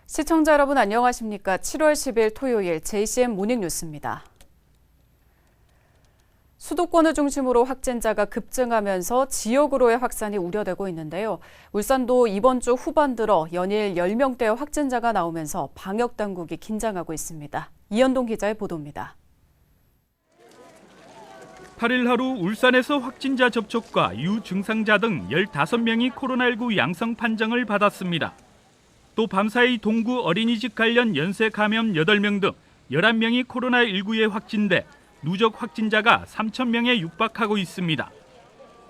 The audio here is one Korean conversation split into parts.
시청자 여러분 안녕하십니까? 7월 10일 토요일 JCN 모닝뉴스입니다. 수도권을 중심으로 확진자가 급증하면서 지역으로의 확산이 우려되고 있는데요. 울산도 이번 주 후반 들어 연일 10명대의 확진자가 나오면서 방역당국이 긴장하고 있습니다. 이현동 기자의 보도입니다. 8일 하루 울산에서 확진자 접촉과 유증상자 등 15명이 코로나19 양성 판정을 받았습니다. 또 밤사이 동구 어린이집 관련 연쇄 감염 8명 등 11명이 코로나19에 확진돼 누적 확진자가 3,000명에 육박하고 있습니다.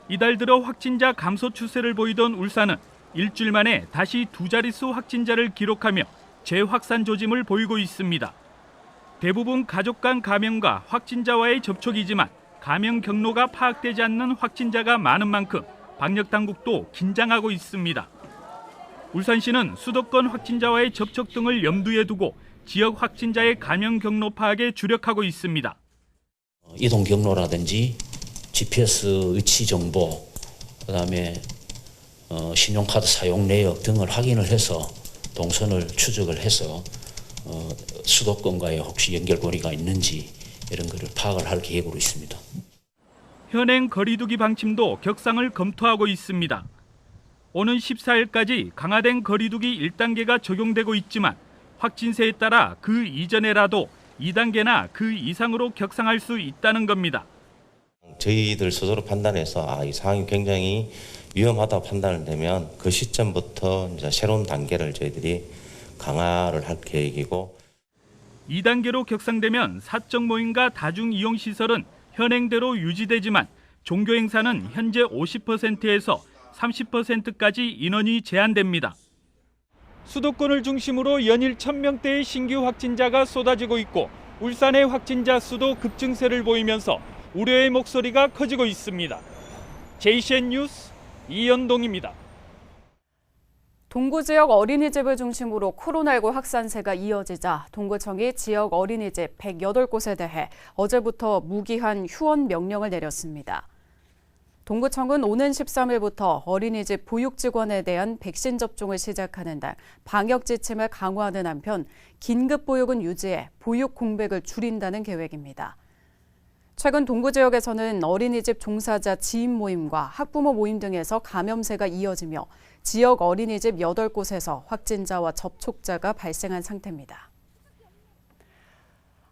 이달 들어 확진자 감소 추세를 보이던 울산은 일주일 만에 다시 두 자릿수 확진자를 기록하며 재확산 조짐을 보이고 있습니다. 대부분 가족 간 감염과 확진자와의 접촉이지만 감염 경로가 파악되지 않는 확진자가 많은 만큼 방역당국도 긴장하고 있습니다. 울산시는 수도권 확진자와의 접촉 등을 염두에 두고 지역 확진자의 감염 경로 파악에 주력하고 있습니다. 이동 경로라든지 GPS 위치 정보, 그다음에 신용카드 사용 내역 등을 확인을 해서 동선을 추적을 해서 수도권과의 혹시 연결고리가 있는지 이런 것을 파악을 할 계획으로 있습니다. 현행 거리두기 방침도 격상을 검토하고 있습니다. 오는 14일까지 강화된 거리두기 1단계가 적용되고 있지만 확진세에 따라 그 이전에라도 2단계나 그 이상으로 격상할 수 있다는 겁니다. 저희들 스스로 판단해서 이 상황이 굉장히 위험하다고 판단을 되면 그 시점부터 이제 새로운 단계를 저희들이 강화를 할 계획이고 2단계로 격상되면 사적 모임과 다중이용시설은 현행대로 유지되지만 종교 행사는 현재 50%에서 30%까지 인원이 제한됩니다. 수도권을 중심으로 연일 1,000명대의 신규 확진자가 쏟아지고 있고 울산의 확진자 수도 급증세를 보이면서 우려의 목소리가 커지고 있습니다. JCN 뉴스 이현동입니다. 동구 지역 어린이집을 중심으로 코로나19 확산세가 이어지자 동구청이 지역 어린이집 108곳에 대해 어제부터 무기한 휴원 명령을 내렸습니다. 동구청은 오는 13일부터 어린이집 보육직원에 대한 백신 접종을 시작하는 날 방역 지침을 강화하는 한편 긴급 보육은 유지해 보육 공백을 줄인다는 계획입니다. 최근 동구 지역에서는 어린이집 종사자 지인 모임과 학부모 모임 등에서 감염세가 이어지며 지역 어린이집 8곳에서 확진자와 접촉자가 발생한 상태입니다.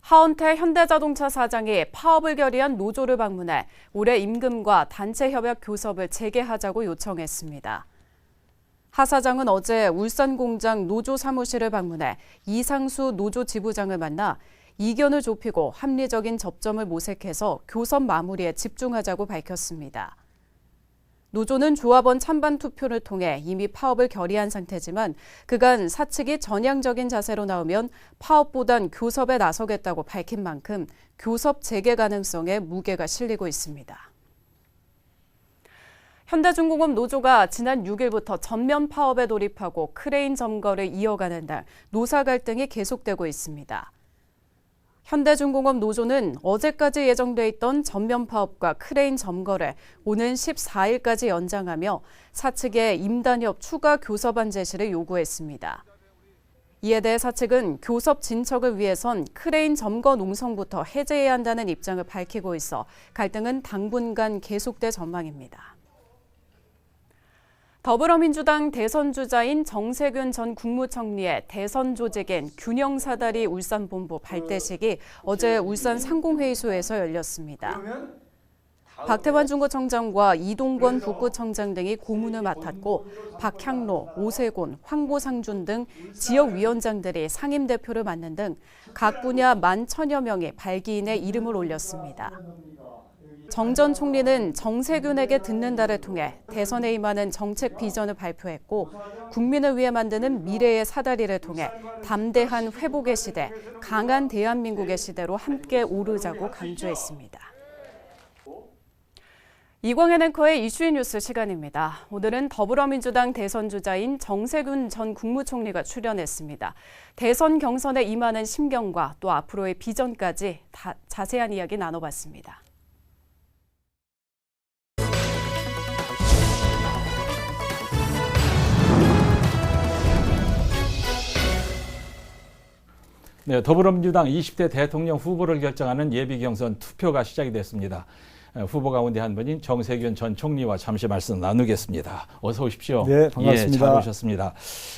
하원태 현대자동차 사장이 파업을 결의한 노조를 방문해 올해 임금과 단체 협약 교섭을 재개하자고 요청했습니다. 하 사장은 어제 울산 공장 노조 사무실을 방문해 이상수 노조 지부장을 만나 이견을 좁히고 합리적인 접점을 모색해서 교섭 마무리에 집중하자고 밝혔습니다. 노조는 조합원 찬반 투표를 통해 이미 파업을 결의한 상태지만 그간 사측이 전향적인 자세로 나오면 파업보단 교섭에 나서겠다고 밝힌 만큼 교섭 재개 가능성에 무게가 실리고 있습니다. 현대중공업 노조가 지난 6일부터 전면 파업에 돌입하고 크레인 점거를 이어가는 날 노사 갈등이 계속되고 있습니다. 현대중공업 노조는 어제까지 예정돼 있던 전면 파업과 크레인 점거를 오는 14일까지 연장하며 사측의 임단협 추가 교섭안 제시를 요구했습니다. 이에 대해 사측은 교섭 진척을 위해선 크레인 점거 농성부터 해제해야 한다는 입장을 밝히고 있어 갈등은 당분간 계속될 전망입니다. 더불어민주당 대선 주자인 정세균 전 국무총리의 대선 조직인 균형사다리 울산본부 발대식이 어제 울산 상공회의소에서 열렸습니다. 박태환 중구청장과 이동권 북구청장 등이 고문을 맡았고 박향로, 오세곤, 황보상준 등 지역위원장들이 상임대표를 맡는 등 각 분야 11,000여 명이 발기인의 이름을 올렸습니다. 정 전 총리는 정세균에게 듣는다를 통해 대선에 임하는 정책 비전을 발표했고 국민을 위해 만드는 미래의 사다리를 통해 담대한 회복의 시대, 강한 대한민국의 시대로 함께 오르자고 강조했습니다. 이광현 앵커의 이슈인 뉴스 시간입니다. 오늘은 더불어민주당 대선 주자인 정세균 전 국무총리가 출연했습니다. 대선 경선에 임하는 심경과 또 앞으로의 비전까지 자세한 이야기 나눠봤습니다. 네, 더불어민주당 20대 대통령 후보를 결정하는 예비 경선 투표가 시작이 됐습니다. 후보 가운데 한 분인 정세균 전 총리와 잠시 말씀 나누겠습니다. 어서 오십시오. 네, 반갑습니다. 예, 잘 오셨습니다.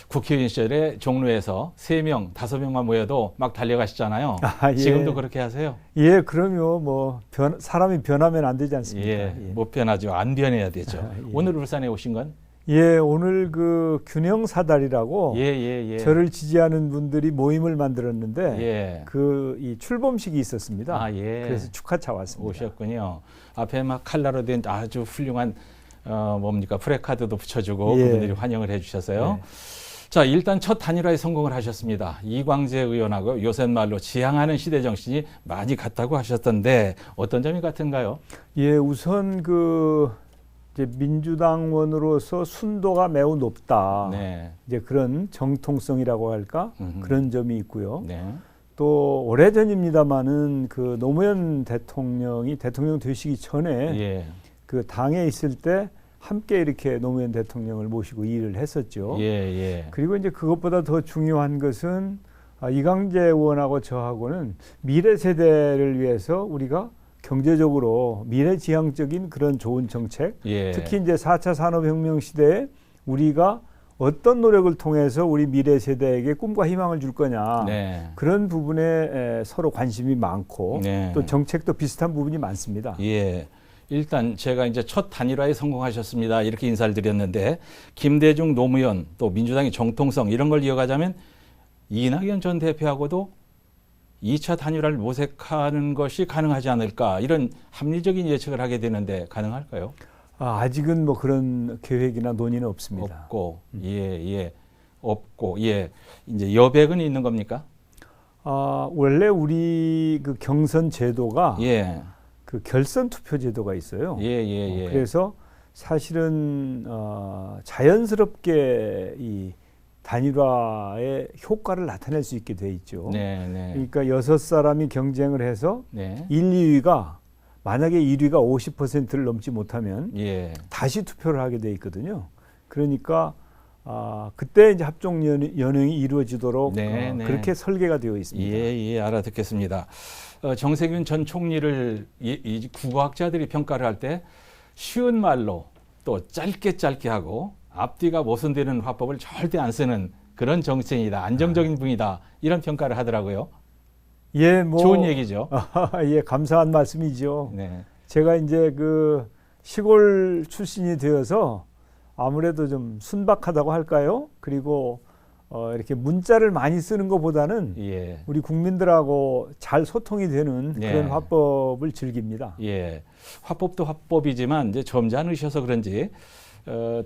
국회의원 시절에 종로에서 3명, 5명만 모여도 막 달려가시잖아요. 아, 예. 지금도 그렇게 하세요? 예, 그럼요. 뭐 사람이 변하면 안 되지 않습니까? 예, 못 변하죠. 안 변해야 되죠. 아, 예. 오늘 울산에 오신 건? 예, 오늘 그 균형사달이라고 예. 저를 지지하는 분들이 모임을 만들었는데 예. 그 이 출범식이 있었습니다. 아, 예. 그래서 축하차 왔습니다. 오셨군요. 앞에 막 칼라로 된 아주 훌륭한 뭡니까 프레카드도 붙여주고 예. 그분들이 환영을 해주셨어요. 네. 자, 일단 첫 단일화에 성공을 하셨습니다. 이광재 의원하고 요새 말로 지향하는 시대 정신이 많이 같다고 하셨던데 어떤 점이 같은가요? 예, 우선 그 이제 민주당원으로서 순도가 매우 높다. 네. 이제 그런 정통성이라고 할까? 음흠. 그런 점이 있고요. 네. 또 오래전입니다마는 그 노무현 대통령이 대통령 되시기 전에 예. 그 당에 있을 때 함께 이렇게 노무현 대통령을 모시고 일을 했었죠. 예. 그리고 이제 그것보다 더 중요한 것은 이광재 의원하고 저하고는 미래 세대를 위해서 우리가 경제적으로 미래지향적인 그런 좋은 정책, 예. 특히 이제 4차 산업혁명 시대에 우리가 어떤 노력을 통해서 우리 미래 세대에게 꿈과 희망을 줄 거냐. 네. 그런 부분에 서로 관심이 많고 네. 또 정책도 비슷한 부분이 많습니다. 예. 일단 제가 이제 첫 단일화에 성공하셨습니다. 이렇게 인사를 드렸는데 김대중 노무현 또 민주당의 정통성 이런 걸 이어가자면 이낙연 전 대표하고도 2차 단일화를 모색하는 것이 가능하지 않을까 이런 합리적인 예측을 하게 되는데 가능할까요? 아직은 뭐 그런 계획이나 논의는 없습니다. 없고 없고 이제 여백은 있는 겁니까? 원래 우리 그 경선 제도가 예. 그 결선 투표 제도가 있어요. 예. 그래서 사실은 자연스럽게 이 단일화의 효과를 나타낼 수 있게 돼 있죠. 네. 그러니까 6사람이 경쟁을 해서 네. 1, 2위가 만약에 1위가 50%를 넘지 못하면 예. 다시 투표를 하게 돼 있거든요. 그러니까 그때 이제 합종 연행이 이루어지도록 네. 그렇게 설계가 되어 있습니다. 예, 알아듣겠습니다. 정세균 전 총리를 이 국어학자들이 평가를 할 때 쉬운 말로 또 짧게 하고 앞뒤가 모순되는 화법을 절대 안 쓰는 그런 정치인이다. 안정적인 분이다. 이런 평가를 하더라고요. 예, 뭐 좋은 얘기죠. 예, 감사한 말씀이죠. 네. 제가 이제 그 시골 출신이 되어서 아무래도 좀 순박하다고 할까요? 그리고 이렇게 문자를 많이 쓰는 것보다는 예. 우리 국민들하고 잘 소통이 되는 네. 그런 화법을 즐깁니다. 예. 화법도 화법이지만 이제 점잖으셔서 그런지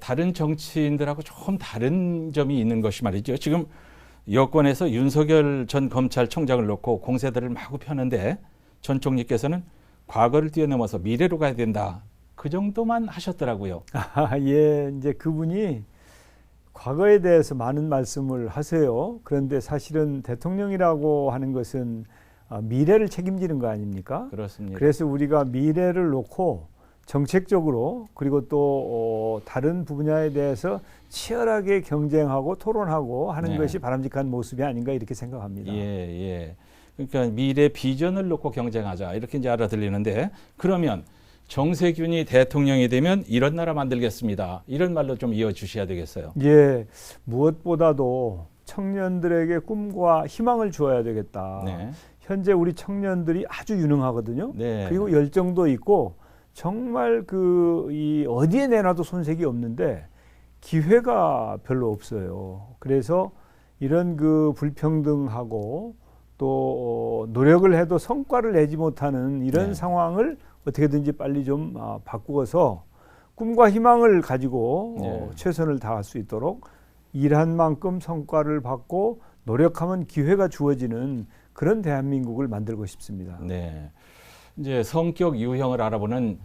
다른 정치인들하고 좀 다른 점이 있는 것이 말이죠. 지금 여권에서 윤석열 전 검찰총장을 놓고 공세들을 마구 펴는데 전 총리께서는 과거를 뛰어넘어서 미래로 가야 된다. 그 정도만 하셨더라고요. 예, 이제 그분이 과거에 대해서 많은 말씀을 하세요. 그런데 사실은 대통령이라고 하는 것은 미래를 책임지는 거 아닙니까? 그렇습니다. 그래서 우리가 미래를 놓고 정책적으로 그리고 또 다른 분야에 대해서 치열하게 경쟁하고 토론하고 하는 네. 것이 바람직한 모습이 아닌가 이렇게 생각합니다. 예. 그러니까 미래 비전을 놓고 경쟁하자 이렇게 이제 알아들리는데 그러면 정세균이 대통령이 되면 이런 나라 만들겠습니다. 이런 말로 좀 이어주셔야 되겠어요. 예, 무엇보다도 청년들에게 꿈과 희망을 주어야 되겠다. 네. 현재 우리 청년들이 아주 유능하거든요. 네. 그리고 열정도 있고 정말 이 어디에 내놔도 손색이 없는데 기회가 별로 없어요. 그래서 이런 그 불평등하고 또 노력을 해도 성과를 내지 못하는 이런 네. 상황을 어떻게든지 빨리 좀 바꾸어서 꿈과 희망을 가지고 네. 최선을 다할 수 있도록 일한 만큼 성과를 받고 노력하면 기회가 주어지는 그런 대한민국을 만들고 싶습니다. 네. 이제 성격 유형을 알아보는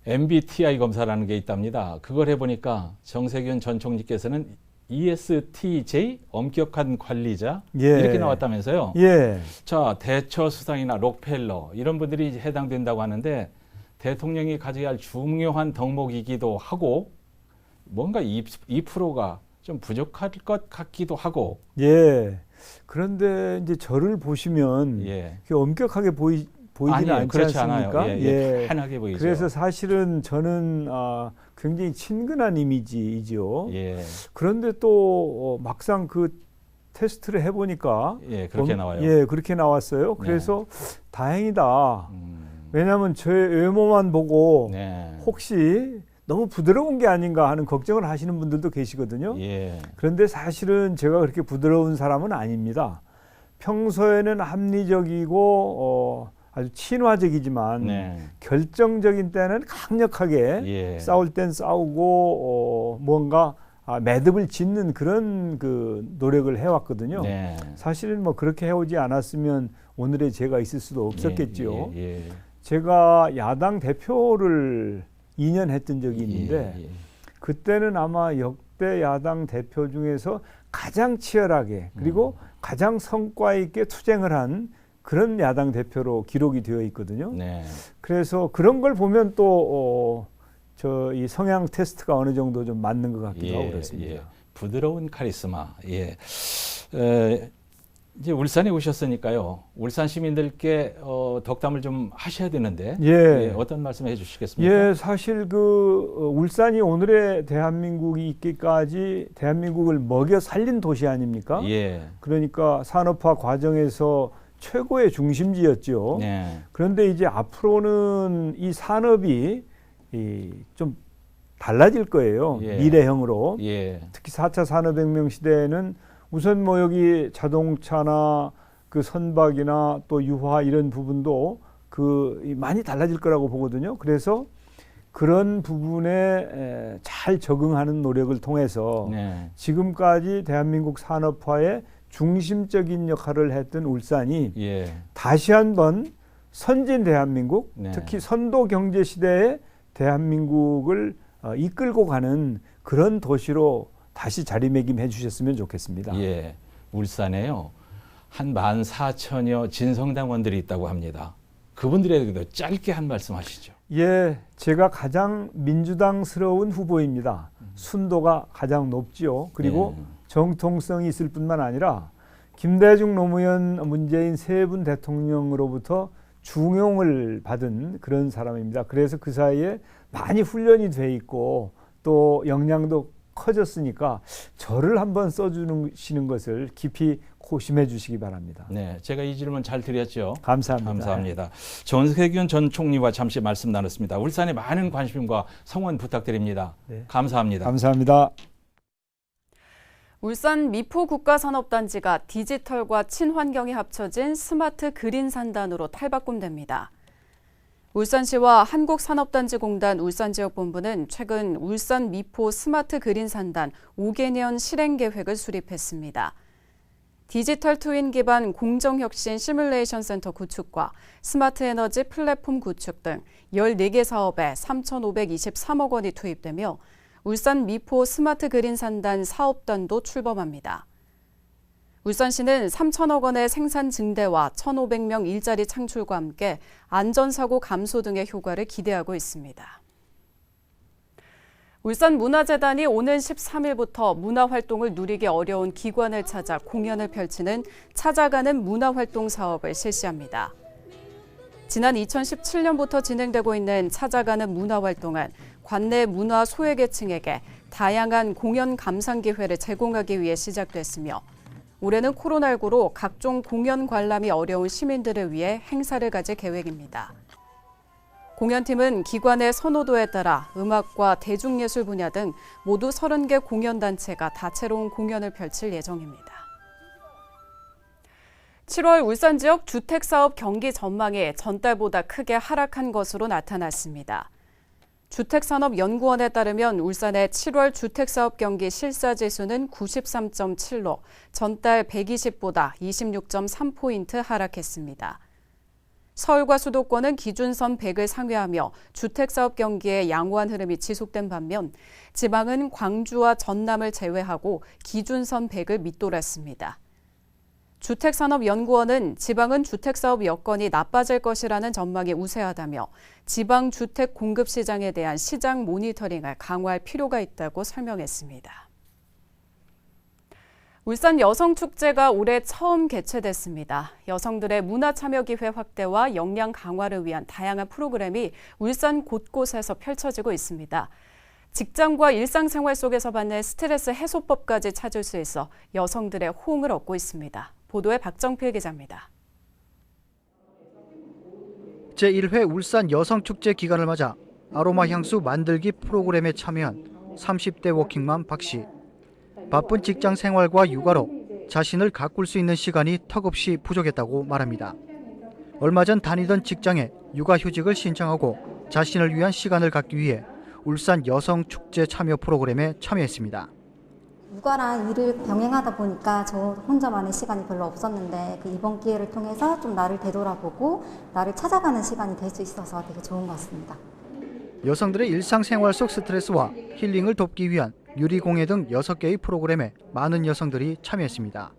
MBTI 검사라는 게 있답니다. 그걸 해보니까 정세균 전 총리께서는 ESTJ, 엄격한 관리자 예. 이렇게 나왔다면서요. 예. 자, 대처 수상이나 록펠러 이런 분들이 해당된다고 하는데 대통령이 가져야 할 중요한 덕목이기도 하고 뭔가 2%가 좀 부족할 것 같기도 하고 예. 그런데 이제 저를 보시면 예. 엄격하게 보이지는 아니에요. 않지 그렇지 않습니까? 않아요. 예, 편하게 보이죠. 그래서 사실은 저는 굉장히 친근한 이미지이죠. 예. 그런데 또 막상 그 테스트를 해보니까 예, 그렇게 나와요. 예, 그렇게 나왔어요. 그래서 다행이다. 왜냐하면 제 외모만 보고 네. 혹시 너무 부드러운 게 아닌가 하는 걱정을 하시는 분들도 계시거든요. 예. 그런데 사실은 제가 그렇게 부드러운 사람은 아닙니다. 평소에는 합리적이고 아주 친화적이지만 네. 결정적인 때는 강력하게 예. 싸울 땐 싸우고 뭔가 매듭을 짓는 그런 그 노력을 해왔거든요. 네. 사실은 뭐 그렇게 해오지 않았으면 오늘의 제가 있을 수도 없었겠지요. 예. 제가 야당 대표를 2년 했던 적이 있는데 예. 그때는 아마 역대 야당 대표 중에서 가장 치열하게 그리고 가장 성과 있게 투쟁을 한 그런 야당 대표로 기록이 되어 있거든요. 네. 그래서 그런 걸 보면 또 저 이 성향 테스트가 어느 정도 좀 맞는 것 같기도 하고 그렇습니다. 예. 부드러운 카리스마. 예. 이제 울산에 오셨으니까요. 울산 시민들께 덕담을 좀 하셔야 되는데 예. 어떤 말씀 해주시겠습니까? 예, 사실 그 울산이 오늘의 대한민국이 있기까지 대한민국을 먹여 살린 도시 아닙니까? 예. 그러니까 산업화 과정에서 최고의 중심지였죠. 네. 그런데 이제 앞으로는 이 산업이 좀 달라질 거예요. 예. 미래형으로. 예. 특히 4차 산업혁명 시대에는 우선 뭐 여기 자동차나 그 선박이나 또 유화 이런 부분도 그 많이 달라질 거라고 보거든요. 그래서 그런 부분에 잘 적응하는 노력을 통해서 네. 지금까지 대한민국 산업화의 중심적인 역할을 했던 울산이 예. 다시 한번 선진 대한민국, 네. 특히 선도 경제 시대에 대한민국을 이끌고 가는 그런 도시로 다시 자리매김해 주셨으면 좋겠습니다. 예. 울산에요. 한 14,000여 진성당원들이 있다고 합니다. 그분들에게도 짧게 한 말씀 하시죠. 예, 제가 가장 민주당스러운 후보입니다. 순도가 가장 높지요. 그리고 정통성이 있을 뿐만 아니라 김대중, 노무현, 문재인 세 분 대통령으로부터 중용을 받은 그런 사람입니다. 그래서 그 사이에 많이 훈련이 돼 있고 또 역량도 커졌으니까 저를 한번 써주시는 것을 깊이 고심해 주시기 바랍니다. 네, 제가 이 질문 잘 드렸죠. 감사합니다. 감사합니다. 전세균 전 총리와 잠시 말씀 나눴습니다. 울산에 많은 관심과 성원 부탁드립니다. 네. 감사합니다. 감사합니다. 울산 미포 국가산업단지가 디지털과 친환경이 합쳐진 스마트 그린 산단으로 탈바꿈됩니다. 울산시와 한국산업단지공단 울산지역본부는 최근 울산 미포 스마트 그린 산단 5개년 실행 계획을 수립했습니다. 디지털 트윈 기반 공정혁신 시뮬레이션 센터 구축과 스마트 에너지 플랫폼 구축 등 14개 사업에 3,523억 원이 투입되며 울산 미포 스마트 그린 산단 사업단도 출범합니다. 울산시는 3천억 원의 생산 증대와 1,500명 일자리 창출과 함께 안전사고 감소 등의 효과를 기대하고 있습니다. 울산문화재단이 오는 13일부터 문화활동을 누리기 어려운 기관을 찾아 공연을 펼치는 찾아가는 문화활동 사업을 실시합니다. 지난 2017년부터 진행되고 있는 찾아가는 문화활동은 관내 문화 소외계층에게 다양한 공연 감상 기회를 제공하기 위해 시작됐으며 올해는 코로나19로 각종 공연 관람이 어려운 시민들을 위해 행사를 가질 계획입니다. 공연팀은 기관의 선호도에 따라 음악과 대중예술 분야 등 모두 30개 공연단체가 다채로운 공연을 펼칠 예정입니다. 7월 울산 지역 주택사업 경기 전망이 전달보다 크게 하락한 것으로 나타났습니다. 주택산업연구원에 따르면 울산의 7월 주택사업 경기 실사지수는 93.7로 전달 120보다 26.3포인트 하락했습니다. 서울과 수도권은 기준선 100을 상회하며 주택사업 경기의 양호한 흐름이 지속된 반면 지방은 광주와 전남을 제외하고 기준선 100을 밑돌았습니다. 주택산업연구원은 지방은 주택사업 여건이 나빠질 것이라는 전망이 우세하다며 지방 주택 공급 시장에 대한 시장 모니터링을 강화할 필요가 있다고 설명했습니다. 울산 여성축제가 올해 처음 개최됐습니다. 여성들의 문화참여기회 확대와 역량 강화를 위한 다양한 프로그램이 울산 곳곳에서 펼쳐지고 있습니다. 직장과 일상생활 속에서 받는 스트레스 해소법까지 찾을 수 있어 여성들의 호응을 얻고 있습니다. 보도에 박정필 기자입니다. 제1회 울산 여성축제 기간을 맞아 아로마 향수 만들기 프로그램에 참여한 30대 워킹맘 박 씨. 바쁜 직장 생활과 육아로 자신을 가꿀 수 있는 시간이 턱없이 부족했다고 말합니다. 얼마 전 다니던 직장에 육아휴직을 신청하고 자신을 위한 시간을 갖기 위해 울산 여성축제 참여 프로그램에 참여했습니다. 육아랑 일을 병행하다 보니까 저 혼자만의 시간이 별로 없었는데 이번 기회를 통해서 좀 나를 되돌아보고 나를 찾아가는 시간이 될 수 있어서 되게 좋은 것 같습니다. 여성들의 일상생활 속 스트레스와 힐링을 돕기 위한 유리공예 등 6개의 프로그램에 많은 여성들이 참여했습니다.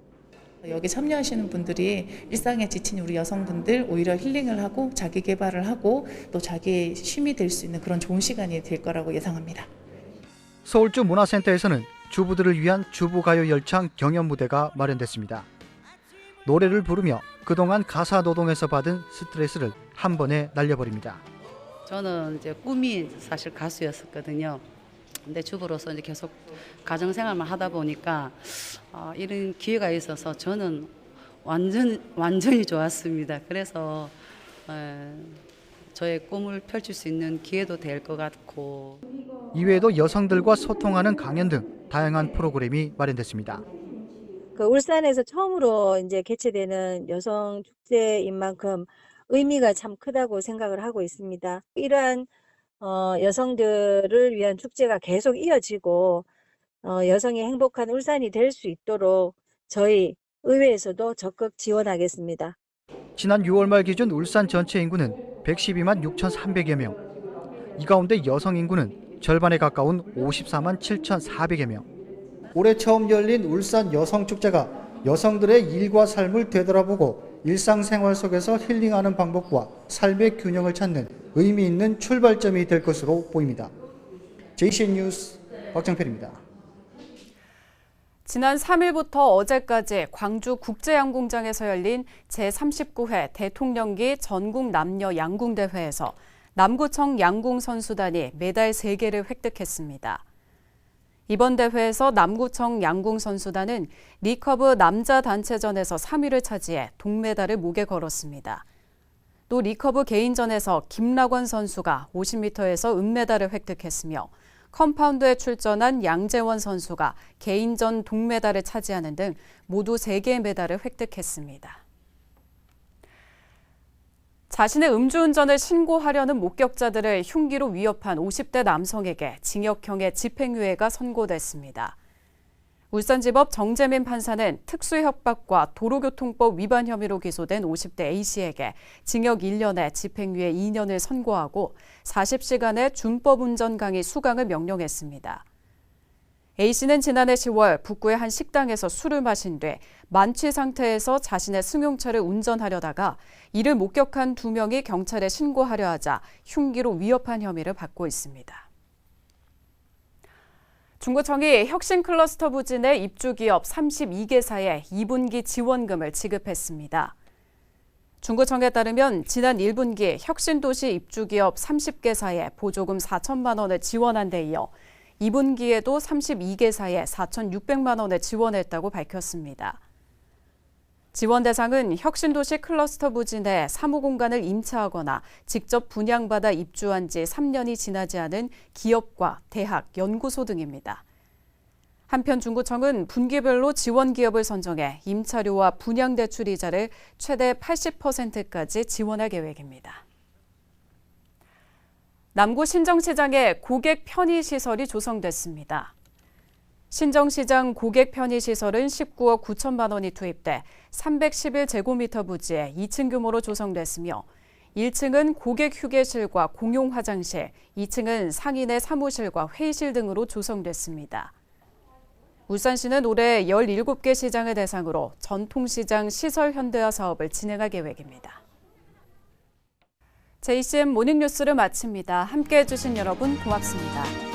여기 참여하시는 분들이 일상에 지친 우리 여성분들 오히려 힐링을 하고 자기 개발을 하고 또 자기의 쉼이 될 수 있는 그런 좋은 시간이 될 거라고 예상합니다. 서울주 문화센터에서는 주부들을 위한 주부가요 열창 경연 무대가 마련됐습니다. 노래를 부르며 그동안 가사 노동에서 받은 스트레스를 한 번에 날려버립니다. 저는 이제 꿈이 사실 가수였었거든요. 근데 주부로서 이제 계속 가정생활만 하다 보니까 이런 기회가 있어서 저는 완전히 좋았습니다. 그래서 저의 꿈을 펼칠 수 있는 기회도 될 것 같고. 이외에도 여성들과 소통하는 강연 등 다양한 프로그램이 마련됐습니다. 울산에서 처음으로 이제 개최되는 여성 축제인 만큼 의미가 참 크다고 생각을 하고 있습니다. 이러한 여성들을 위한 축제가 계속 이어지고 여성이 행복한 울산이 될 수 있도록 저희 의회에서도 적극 지원하겠습니다. 지난 6월 말 기준 울산 전체 인구는 112만 6,300여 명. 이 가운데 여성 인구는 절반에 가까운 54만 7,400여 명. 올해 처음 열린 울산 여성축제가 여성들의 일과 삶을 되돌아보고 일상생활 속에서 힐링하는 방법과 삶의 균형을 찾는 의미 있는 출발점이 될 것으로 보입니다. JCN 뉴스 박정필입니다. 지난 3일부터 어제까지 광주 국제양궁장에서 열린 제39회 대통령기 전국 남녀 양궁대회에서 남구청 양궁선수단이 메달 3개를 획득했습니다. 이번 대회에서 남구청 양궁선수단은 리커브 남자 단체전에서 3위를 차지해 동메달을 목에 걸었습니다. 또 리커브 개인전에서 김락원 선수가 50m에서 은메달을 획득했으며 컴파운드에 출전한 양재원 선수가 개인전 동메달을 차지하는 등 모두 3개의 메달을 획득했습니다. 자신의 음주운전을 신고하려는 목격자들을 흉기로 위협한 50대 남성에게 징역형의 집행유예가 선고됐습니다. 울산지법 정재민 판사는 특수협박과 도로교통법 위반 혐의로 기소된 50대 A씨에게 징역 1년에 집행유예 2년을 선고하고 40시간의 준법운전 강의 수강을 명령했습니다. A씨는 지난해 10월 북구의 한 식당에서 술을 마신 뒤 만취 상태에서 자신의 승용차를 운전하려다가 이를 목격한 2명이 경찰에 신고하려 하자 흉기로 위협한 혐의를 받고 있습니다. 중구청이 혁신클러스터 부진의 입주기업 32개사에 2분기 지원금을 지급했습니다. 중구청에 따르면 지난 1분기 혁신도시 입주기업 30개사에 보조금 4천만 원을 지원한 데 이어 2분기에도 32개사에 4,600만 원을 지원했다고 밝혔습니다. 지원 대상은 혁신도시 클러스터 부진에 사무공간을 임차하거나 직접 분양받아 입주한 지 3년이 지나지 않은 기업과 대학, 연구소 등입니다. 한편 중구청은 분기별로 지원 기업을 선정해 임차료와 분양대출 이자를 최대 80%까지 지원할 계획입니다. 남구 신정시장에 고객 편의시설이 조성됐습니다. 신정시장 고객 편의시설은 19억 9천만 원이 투입돼 311제곱미터 부지에 2층 규모로 조성됐으며 1층은 고객 휴게실과 공용 화장실, 2층은 상인의 사무실과 회의실 등으로 조성됐습니다. 울산시는 올해 17개 시장을 대상으로 전통시장 시설 현대화 사업을 진행할 계획입니다. JCN 모닝뉴스를 마칩니다. 함께해 주신 여러분 고맙습니다.